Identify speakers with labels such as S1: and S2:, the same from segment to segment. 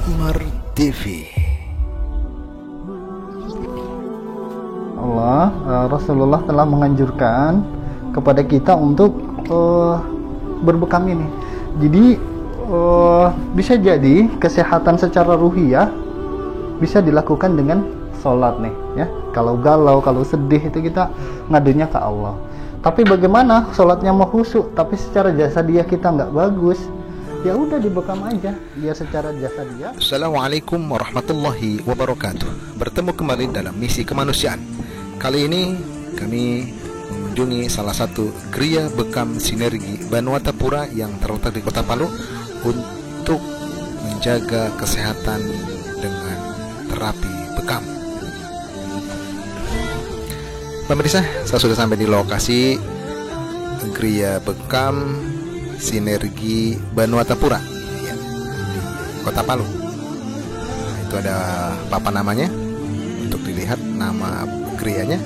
S1: Akmar TV.
S2: Rasulullah telah menganjurkan kepada kita untuk berbekam ini. Jadi bisa jadi kesehatan secara ruhiyah bisa dilakukan dengan sholat nih ya. Kalau galau, kalau sedih itu kita ngadunya ke Allah. Tapi bagaimana sholatnya mau khusyuk tapi secara jasadiah kita nggak bagus, ya udah dibekam aja biar secara jasadiah.
S1: Assalamualaikum warahmatullahi wabarakatuh. Bertemu kembali dalam misi kemanusiaan. Kali ini kami mengunjungi salah satu Gria Bekam Sinergi Banuatapura yang terletak di Kota Palu untuk menjaga kesehatan dengan terapi bekam. Pemirsa, saya sudah sampai di lokasi Gria Bekam Sinergi Banuatapura ya, di Kota Palu. Itu ada papan namanya untuk dilihat nama grianya.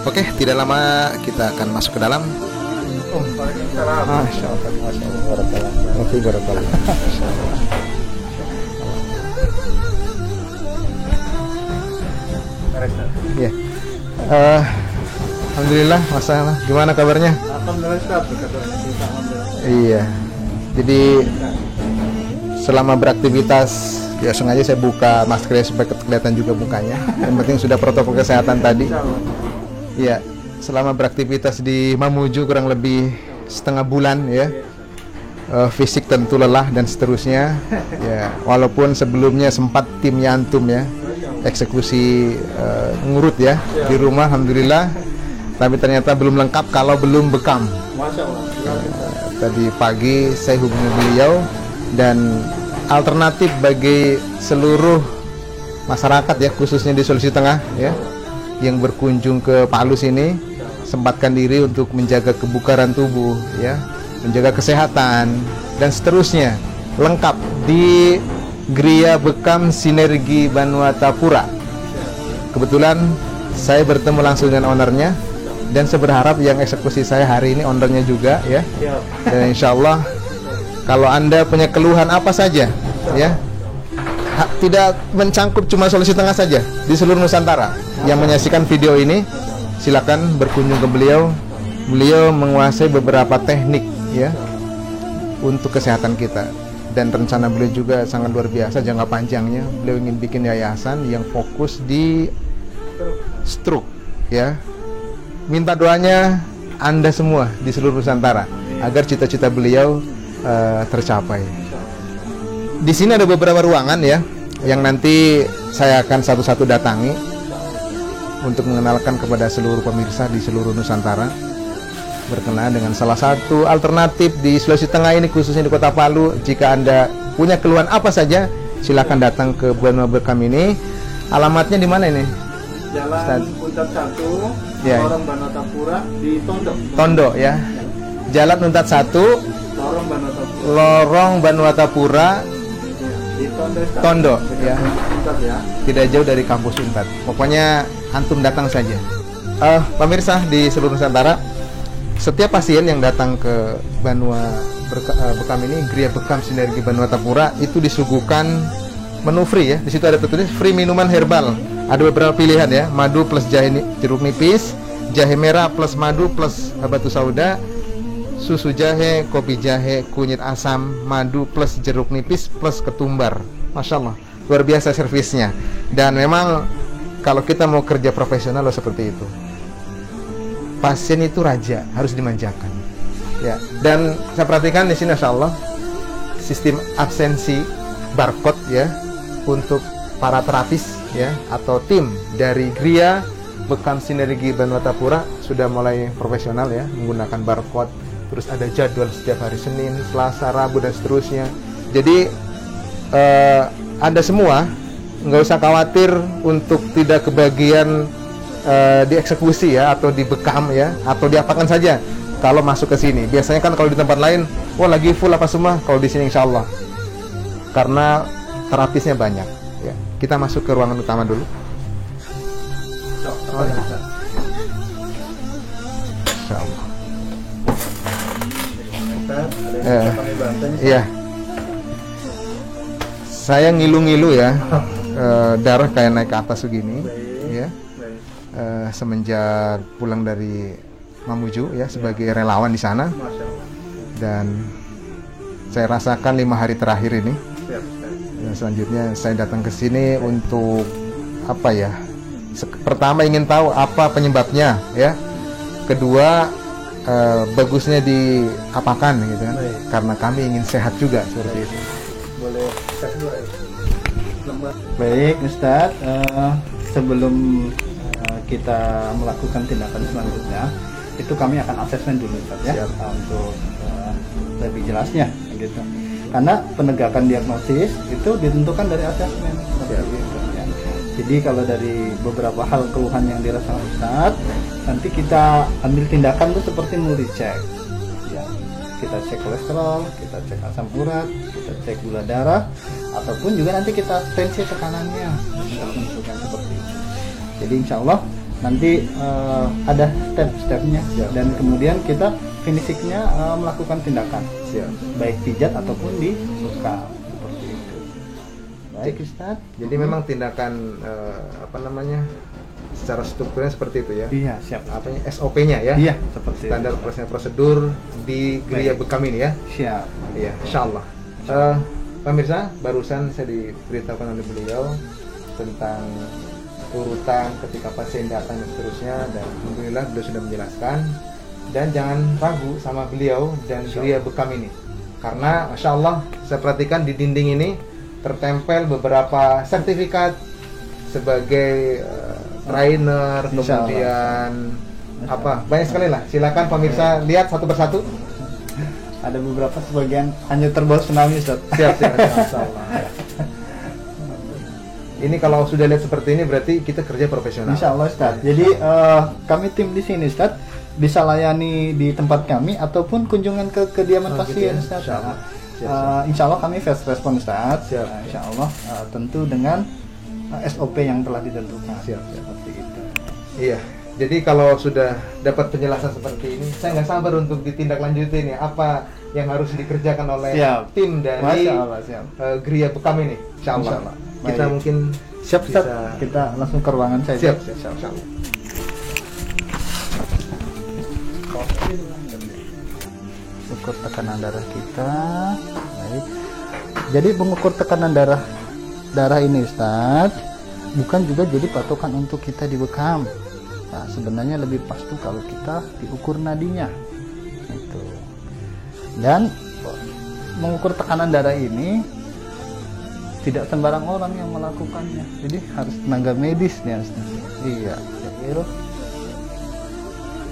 S1: Oke, tidak lama kita akan masuk ke dalam.
S2: Masya Allah.
S3: Ya. Alhamdulillah, masalah. Gimana kabarnya?
S2: Alhamdulillah.
S3: Iya. Jadi selama beraktivitas ya sengaja saya buka maskernya supaya kelihatan juga mukanya. Yang penting sudah protokol kesehatan tadi. Iya. Selama beraktivitas di Mamuju kurang lebih setengah bulan ya. Fisik tentu lelah dan seterusnya. Ya, walaupun sebelumnya sempat timnya antum ya eksekusi ngurut ya di rumah, alhamdulillah. Tapi ternyata belum lengkap kalau belum bekam.
S2: Masya Allah.
S3: Tadi pagi saya hubungi beliau dan alternatif bagi seluruh masyarakat ya khususnya di Sulawesi Tengah ya yang berkunjung ke Palu sini, sempatkan diri untuk menjaga kebugaran tubuh ya, menjaga kesehatan dan seterusnya. Lengkap di Gria Bekam Sinergi Banuatapura. Kebetulan saya bertemu langsung dengan ownernya dan saya berharap yang eksekusi saya hari ini ownernya juga ya. Dan insya Allah kalau Anda punya keluhan apa saja ya, tidak mencangkup cuma Sulawesi Tengah saja, di seluruh Nusantara yang menyaksikan video ini silakan berkunjung ke beliau. Beliau menguasai beberapa teknik ya untuk kesehatan kita. Dan rencana beliau juga sangat luar biasa jangka panjangnya. Beliau ingin bikin yayasan yang fokus di stroke ya. Minta doanya Anda semua di seluruh Nusantara agar cita-cita beliau tercapai. Di sini ada beberapa ruangan ya yang nanti saya akan satu-satu datangi untuk mengenalkan kepada seluruh pemirsa di seluruh Nusantara berkenaan dengan salah satu alternatif di Sulawesi Tengah ini khususnya di Kota Palu. Jika Anda punya keluhan apa saja silakan datang ke Banua Bekam ini. Alamatnya di mana ini?
S2: Jalan Untat 1,
S3: ya.
S2: Lorong Banuatapura di Tondo.
S3: Tondo ya. Jalan Untat 1,
S2: Lorong Banuatapura.
S3: Lorong Banuatapura
S2: Di Tondo.
S3: Tondo ya.
S2: Untat ya.
S3: Tidak jauh dari kampus Untat. Pokoknya antum datang saja. Pemirsa di seluruh Nusantara, setiap pasien yang datang ke Banua Bekam ini, Gria Bekam Sinergi Banuatapura, itu disuguhkan menu free ya. Di situ ada tertulis free minuman herbal. Ada beberapa pilihan ya, madu plus jahe jeruk nipis, jahe merah plus madu plus batu sauda, susu jahe, kopi jahe, kunyit asam, madu plus jeruk nipis plus ketumbar. Masya Allah, luar biasa servisnya. Dan memang kalau kita mau kerja profesional loh seperti itu. Pasien itu raja, harus dimanjakan. Ya, dan saya perhatikan di sini, Masya Allah, sistem absensi barcode ya untuk para terapis ya atau tim dari Gria Bekam Sinergi Banuatapura sudah mulai profesional ya menggunakan barcode. Terus ada jadwal setiap hari Senin, Selasa, Rabu dan seterusnya. Jadi Anda semua nggak usah khawatir untuk tidak kebagian dieksekusi ya atau dibekam ya atau diapakan saja kalau masuk ke sini. Biasanya kan kalau di tempat lain wah lagi full apa semua, kalau di sini insya Allah karena terapisnya banyak ya. Kita masuk ke ruangan utama dulu. Insya Allah. Iya. saya ngilu-ngilu ya, darah kayak naik ke atas begini, ya. Semenjak pulang dari Mamuju ya sebagai relawan di sana, dan saya rasakan 5 hari terakhir ini. Dan selanjutnya saya datang ke sini untuk apa ya? Pertama ingin tahu apa penyebabnya ya. Kedua bagusnya diapakan gitu kan? Karena kami ingin sehat juga seperti itu.
S2: Boleh. Baik Ustadz, sebelum kita melakukan tindakan selanjutnya, itu kami akan asesmen dulu Ustadz ya, untuk lebih jelasnya gitu. Karena penegakan diagnosis itu ditentukan dari asesmen. Gitu, ya. Jadi kalau dari beberapa hal keluhan yang dirasakan Ustadz, nanti kita ambil tindakan itu seperti multi-check. Ya. Kita cek kolesterol, kita cek asam urat, kita cek gula darah, ataupun juga nanti kita tensi tekanannya, kita tentukan seperti itu. Jadi insya Allah nanti ada step-stepnya, dan kemudian kita finishingnya melakukan tindakan, baik pijat ataupun di bekam seperti itu. Baik Ustadz.
S3: Jadi memang tindakan secara strukturnya seperti itu ya.
S2: Iya, siap.
S3: Apanya SOP-nya ya?
S2: Iya, seperti
S3: standar prosedur di Gria Bekam ini ya.
S2: Siap.
S3: Iya, insyaallah. Pemirsa, barusan saya diberitahukan oleh beliau tentang urutan ketika pasien datang dan seterusnya, dan alhamdulillah beliau sudah menjelaskan. Dan jangan ragu sama beliau dan Gria Bekam ini, karena masya Allah saya perhatikan di dinding ini tertempel beberapa sertifikat sebagai trainer, kemudian banyak sekali lah. Silakan pemirsa lihat satu persatu.
S2: Ada beberapa, sebagian hanya terbawa tsunami Ustaz.
S3: Siap. Ini kalau sudah lihat seperti ini berarti kita kerja profesional.
S2: Insya Allah Ustaz. Jadi kami tim di sini Ustaz bisa layani di tempat kami ataupun kunjungan ke kediaman pasien Ustaz. Insya Allah kami fast respon Ustaz. Insya Allah tentu dengan SOP yang telah ditentukan. Seperti itu.
S3: Iya. Jadi kalau sudah dapat penjelasan seperti ini, saya nggak sabar untuk ditindaklanjuti nih apa yang harus dikerjakan oleh tim dari Gria Bekam ini. Insya Allah. Kita mungkin
S2: siap. Kita langsung ke ruangan saya.
S3: Siap.
S2: Ukur tekanan darah kita. Baik. Jadi mengukur tekanan darah ini Ustaz, bukan juga jadi patokan untuk kita dibekam. Nah, sebenarnya lebih pas tuh kalau kita diukur nadinya. Itu. Dan mengukur tekanan darah ini tidak sembarang orang yang melakukannya. Jadi harus tenaga medis nih Ustaz. Iya.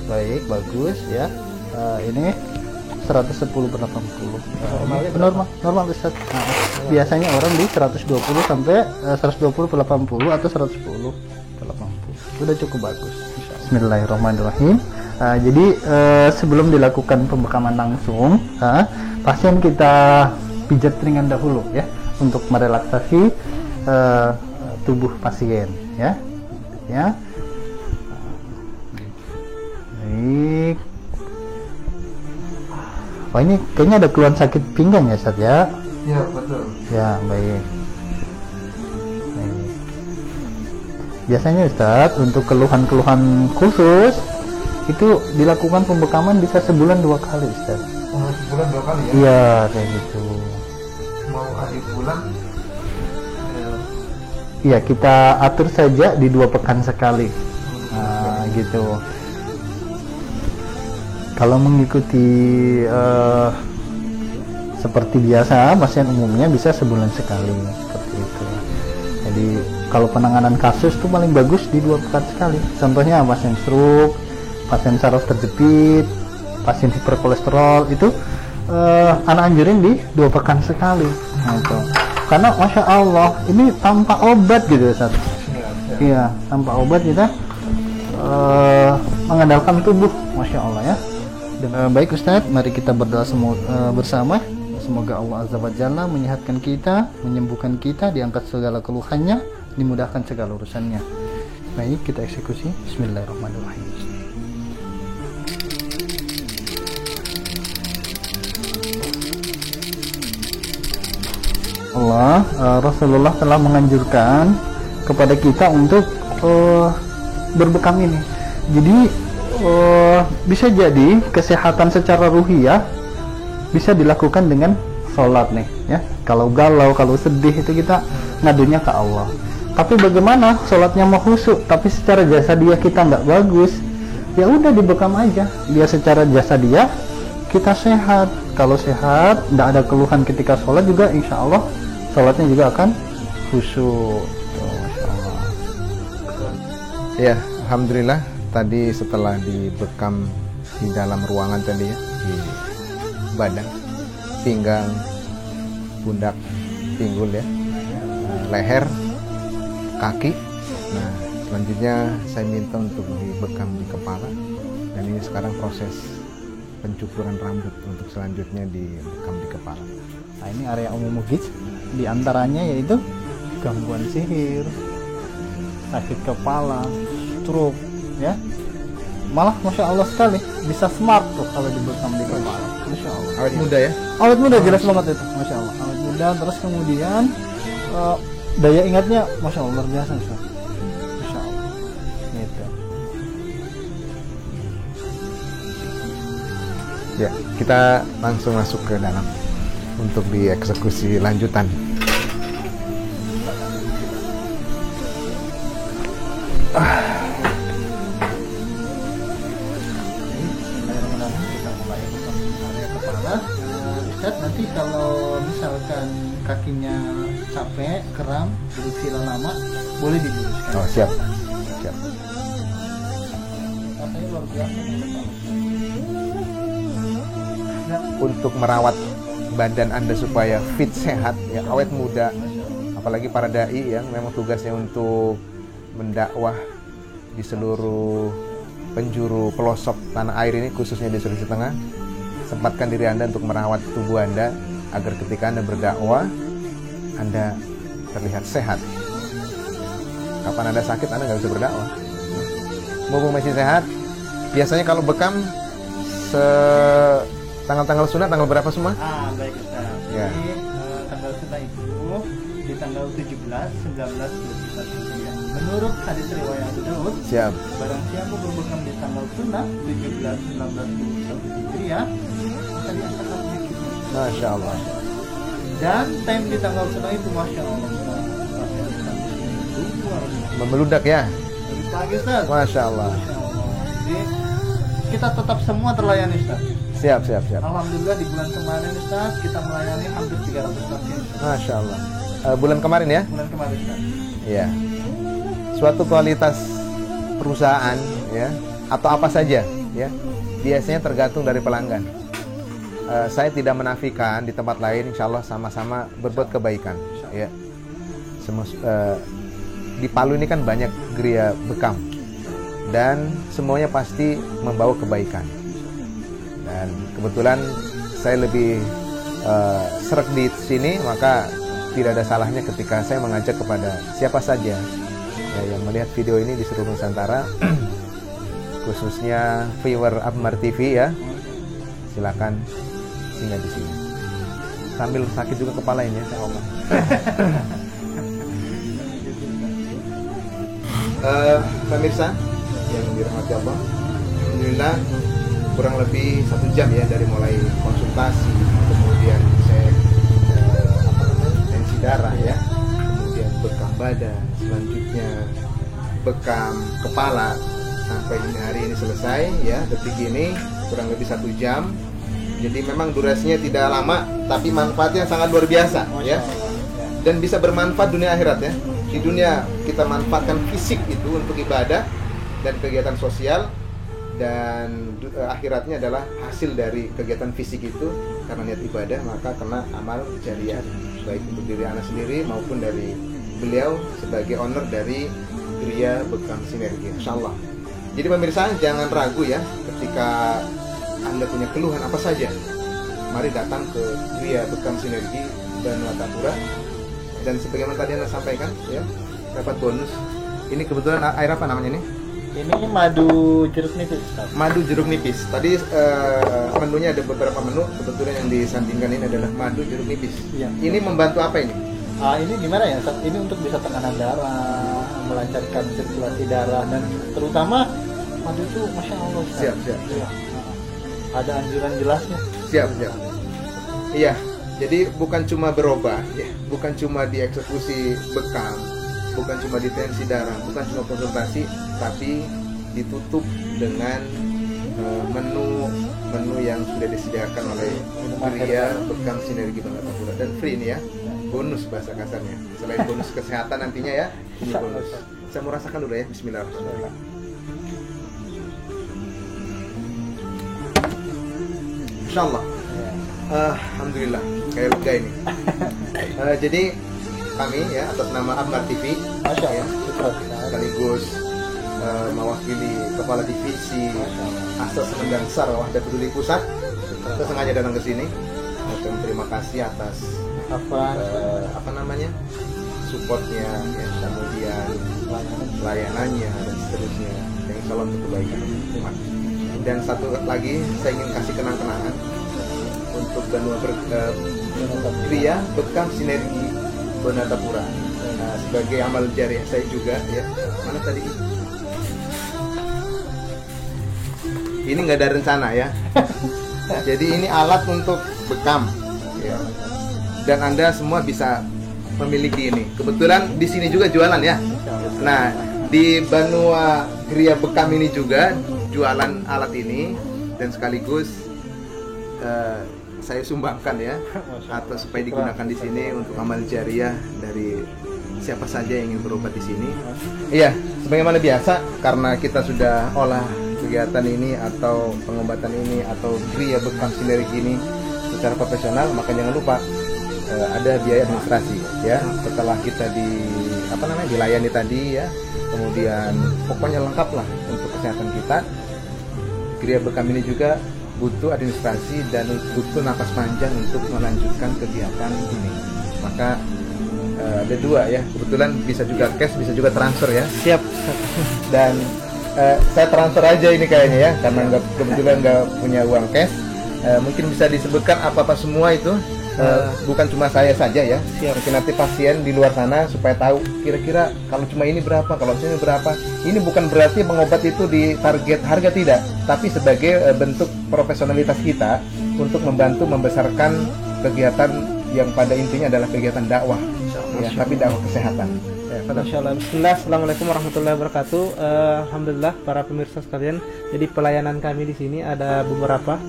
S2: Baik, bagus ya. Ini 110/80. Normal Ustaz. Biasanya orang di 120 sampai 120/80 atau 110/80. Sudah cukup bagus. Bismillahirrahmanirrahim. Jadi sebelum dilakukan pembekaman langsung, pasien kita pijat ringan dahulu ya untuk merelaksasi tubuh pasien ya. Baik. Oh, ini kayaknya ada keluhan sakit pinggang ya Ustaz ya?
S3: Iya, betul.
S2: Ya, baik. Biasanya Ustaz, untuk keluhan-keluhan khusus itu dilakukan pembekaman bisa sebulan 2 kali Ustaz.
S3: Sebulan 2 kali ya?
S2: Iya, kayak gitu.
S3: Mau akhir bulan?
S2: Iya, kita atur saja di 2 pekan sekali. Nah, gitu. Kalau mengikuti seperti biasa, pasien umumnya bisa sebulan sekali seperti itu. Jadi kalau penanganan kasus itu paling bagus di 2 pekan sekali. Contohnya pasien stroke, pasien saraf terjepit, pasien hiperkolesterol itu anak anjurin di 2 pekan sekali. Nah, itu. Karena masya Allah ini tanpa obat gitu Ustaz. Iya, tanpa obat kita mengandalkan tubuh, masya Allah ya. Baik Ustaz, mari kita berdoa bersama. Semoga Allah Azza wa Jalla menyehatkan kita, menyembuhkan kita, diangkat segala keluhannya, dimudahkan segala urusannya. Baik, kita eksekusi. Bismillahirrahmanirrahim. Allah, Rasulullah telah menganjurkan kepada kita untuk berbekam ini. Jadi bisa jadi kesehatan secara ruhiyah bisa dilakukan dengan sholat nih ya. Kalau galau, kalau sedih itu kita ngadunya ke Allah. Tapi bagaimana sholatnya mau khusyuk tapi secara jasa dia kita nggak bagus, ya udah dibekam aja. Dia secara jasa dia kita sehat. Kalau sehat nggak ada keluhan ketika sholat juga, insya Allah sholatnya juga akan khusyuk. Masya Allah.
S3: Ya, alhamdulillah tadi setelah dibekam di dalam ruangan tadi ya, di badan, pinggang, pundak, pinggul ya, leher, kaki. Nah, selanjutnya saya minta untuk dibekam di kepala, dan ini sekarang proses pencukuran rambut untuk selanjutnya dibekam di kepala.
S2: Nah, ini area umum mugis, di antaranya yaitu gangguan sihir, sakit kepala, stroke ya. Malah Masya Allah sekali, bisa smart tuh kalau dibekam di kepala. Masya Allah.
S3: Awet muda ya?
S2: Awet muda jelas banget itu, Masya Allah. Awet muda, terus kemudian daya ingatnya Masya Allah luar biasa. Masya Allah. Gitu.
S3: Ya, kita langsung masuk ke dalam untuk dieksekusi lanjutan.
S2: Ustadz, nanti kalau misalkan kakinya capek, kram, duduk sila lama, boleh diluruskan.
S3: Oh, siap. Siap.
S2: Rasanya luar biasa.
S3: Untuk merawat badan Anda supaya fit, sehat, ya, awet muda, apalagi para dai yang memang tugasnya untuk mendakwah di seluruh penjuru pelosok tanah air ini, khususnya di Sulawesi Tengah. Sempatkan diri Anda untuk merawat tubuh Anda agar ketika Anda berdakwah Anda terlihat sehat. Kapan Anda sakit Anda nggak bisa berdakwah. Mumpung masih sehat, biasanya kalau bekam tanggal-tanggal sunat tanggal berapa semua?
S2: Baik Ustaz.
S3: Ya.
S2: Jadi tanggal sunat itu di tanggal 17, 19, 21 Hijriah. Menurut hadis riwayat Abu Daud,
S3: Siap.
S2: barang siapa berbekam di tanggal sunat 17, 19, 21 Hijriah, maka dia akan memiliki.
S3: Masya Allah.
S2: Dan time di tanggal sunat itu Masya Allah.
S3: Memeludak ya.
S2: Dari pagi Ustaz.
S3: Masya Allah.
S2: Masya Allah. Jadi kita tetap semua terlayani Ustaz.
S3: Siap, siap, siap.
S2: Alhamdulillah di bulan kemarin Ustaz kita melayani hampir 300 pasien.
S3: Masya Allah. Bulan kemarin ya?
S2: Bulan kemarin Ustaz.
S3: Iya. Suatu kualitas perusahaan ya, atau apa saja ya, biasanya tergantung dari pelanggan. Saya tidak menafikan di tempat lain insya Allah sama-sama berbuat kebaikan ya. Di Palu ini kan banyak geria bekam dan semuanya pasti membawa kebaikan. Dan kebetulan saya lebih seret di sini, maka tidak ada salahnya ketika saya mengajak kepada siapa saja ya, yang melihat video ini di seluruh Nusantara, khususnya viewer Abmar TV ya, silakan singgah di sini. Sambil sakit juga kepala ini ya, saya ngomong. Pemirsa yang dirahmati Allah, alhamdulillah kurang lebih 1 jam ya dari mulai konsultasi, kemudian saya tensi darah ya, kemudian bekam badan, selanjutnya bekam kepala, sampai ini hari ini selesai ya, detik ini kurang lebih 1 jam. Jadi memang durasinya tidak lama, tapi manfaatnya sangat luar biasa ya, dan bisa bermanfaat dunia akhirat ya. Di dunia kita manfaatkan fisik itu untuk ibadah dan kegiatan sosial, dan akhiratnya adalah hasil dari kegiatan fisik itu karena niat ibadah, maka kena amal jariah baik untuk diri anak sendiri maupun dari beliau sebagai owner dari Geria Bekam Sinergi, insyaallah. Jadi pemirsa jangan ragu ya, ketika Anda punya keluhan apa saja, mari datang ke Geria Bekam Sinergi Banuatapura, dan sebagaimana tadi Anda sampaikan ya, dapat bonus. Ini kebetulan air apa namanya ini?
S2: Ini madu jeruk nipis, Ustaz.
S3: Madu jeruk nipis. Tadi menunya ada beberapa menu. Kebetulan yang disandingkan ini adalah madu jeruk nipis.
S2: Iya.
S3: Ini membantu apa ini?
S2: Ini gimana ya, Ustaz? Ini untuk bisa tekanan darah, melancarkan sirkulasi darah, dan terutama madu itu Masya Allah, Ustaz.
S3: Siap.
S2: Iya. Ada anjuran jelasnya.
S3: Siap. Iya. Jadi bukan cuma berobat, ya. Bukan cuma dieksekusi bekam, bukan cuma detensi darah, bukan cuma konsultasi, tapi ditutup dengan menu yang sudah disediakan oleh Gria Bekam Sinergi Banata Pura, dan free ini ya, bonus bahasa kasarnya. Selain bonus kesehatan nantinya ya, ini bonus. Saya mau rasakan dulu ya. Bismillahirrahmanirrahim. Insyaallah. Alhamdulillah, kayak lega ini. Jadi kami ya atas nama Ambar TV,
S2: Masya
S3: ya,
S2: Allah.
S3: sekaligus mewakili Kepala Divisi Asas Semendang SAR Wahda Peduli Pusat, kita sengaja datang ke sini. Terima kasih atas apa namanya, supportnya, ya, kemudian layanannya dan seterusnya, yang insya Allah untuk kebaikan umat. Dan satu lagi saya ingin kasih kenang-kenangan untuk Gria Bekam Sinergi Banata Pura. Nah, sebagai amal jariah saya juga ya. Mana tadi? Ini nggak ada rencana ya. Jadi ini alat untuk bekam ya. Dan Anda semua bisa memiliki ini. Kebetulan di sini juga jualan ya. Nah, di Banua Gria Bekam ini juga jualan alat ini, dan sekaligus saya sumbangkan ya, atau supaya digunakan di sini untuk amal jariah dari siapa saja yang ingin berobat di sini. Iya, sebagaimana biasa, karena kita sudah olah kegiatan ini atau pengobatan ini atau Gria Bekam Sinergi ini secara profesional, maka jangan lupa ada biaya administrasi ya. Setelah kita dilayani tadi ya, kemudian pokoknya lengkap lah untuk kesehatan kita. Gria Bekam ini juga butuh administrasi dan butuh napas panjang untuk melanjutkan kegiatan ini. Maka ada dua ya, kebetulan bisa juga cash, bisa juga transfer ya.
S2: Siap.
S3: Dan saya transfer aja ini kayaknya ya, karena kebetulan nggak punya uang cash. Mungkin bisa disebutkan apa semua itu. Bukan cuma saya saja ya. Mungkin nanti pasien di luar sana supaya tahu kira-kira kalau cuma ini berapa, kalau ini berapa. Ini bukan berarti mengobat itu di target harga, tidak, tapi sebagai bentuk profesionalitas kita untuk membantu membesarkan kegiatan yang pada intinya adalah kegiatan dakwah ya, tapi dakwah kesehatan.
S4: Masya Allah. Bismillah. Assalamualaikum warahmatullahi wabarakatuh. Alhamdulillah para pemirsa sekalian. Jadi pelayanan kami di sini ada beberapa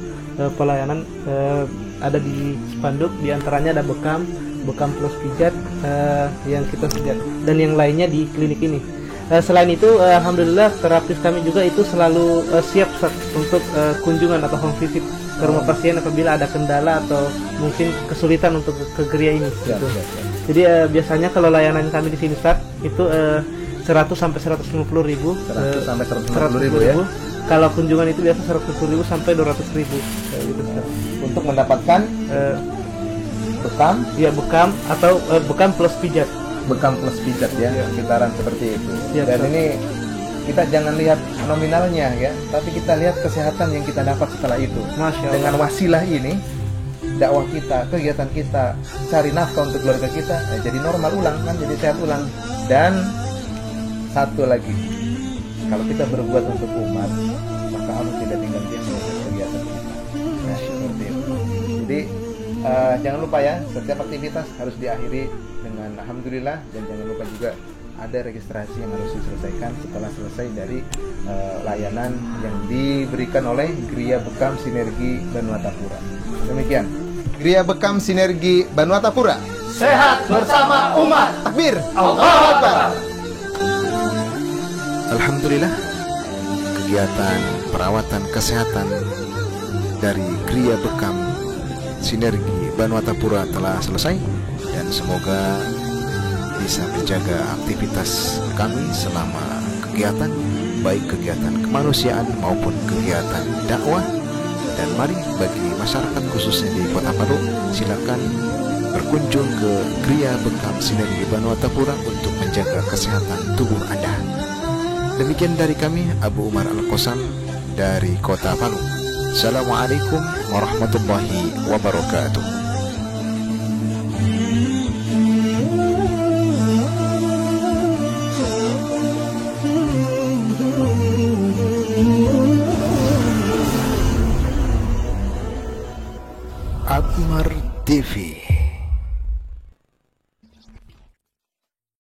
S4: pelayanan, ada di spanduk, diantaranya ada bekam plus pijat yang kita sediakan, dan yang lainnya di klinik ini. Selain itu, alhamdulillah terapis kami juga itu selalu siap untuk kunjungan atau home visit ke rumah pasien apabila ada kendala atau mungkin kesulitan untuk ke Gria ini. Gitu. Jadi biasanya kalau layanan kami di sini Ustaz itu 100 sampai 150 ribu.
S3: 100 sampai 150 ribu ya.
S4: Kalau kunjungan itu biasa 150 ribu sampai 200 ribu. Gitu,
S3: untuk mendapatkan bekam,
S4: ya bekam atau bekam plus pijat.
S3: Bekam plus pijat ya, sekitaran seperti itu.
S4: Ya,
S3: dan ini kita jangan lihat nominalnya ya, tapi kita lihat kesehatan yang kita dapat setelah itu.
S4: Masya Allah.
S3: Dengan wasilah ini, dakwah kita, kegiatan kita, cari nafkah untuk keluarga kita, jadi normal ulang kan, jadi sehat ulang. Dan satu lagi, kalau kita berbuat untuk umat, maka Allah tidak tinggal diam melihat kegiatan kita. Nah, seperti itu. Jadi jangan lupa ya, setiap aktivitas harus diakhiri dengan alhamdulillah, dan jangan lupa juga ada registrasi yang harus diselesaikan setelah selesai dari layanan yang diberikan oleh Gria Bekam Sinergi Banata Pura. Demikian Gria Bekam Sinergi Banata Pura.
S2: Sehat bersama umat.
S3: Takbir.
S2: Allahu Akbar.
S1: Alhamdulillah, kegiatan perawatan kesehatan dari Gria Bekam Sinergi Banata Pura telah selesai, dan semoga bisa menjaga aktivitas kami selama kegiatan, baik kegiatan kemanusiaan maupun kegiatan dakwah. Dan mari bagi masyarakat khususnya di Kota Palu, silakan berkunjung ke Gria Bekam Sinergi Banata Pura untuk menjaga kesehatan tubuh Anda. Demikian dari kami, Abu Umar Al-Qasam dari Kota Palu. Assalamualaikum warahmatullahi wabarakatuh. Akmar TV.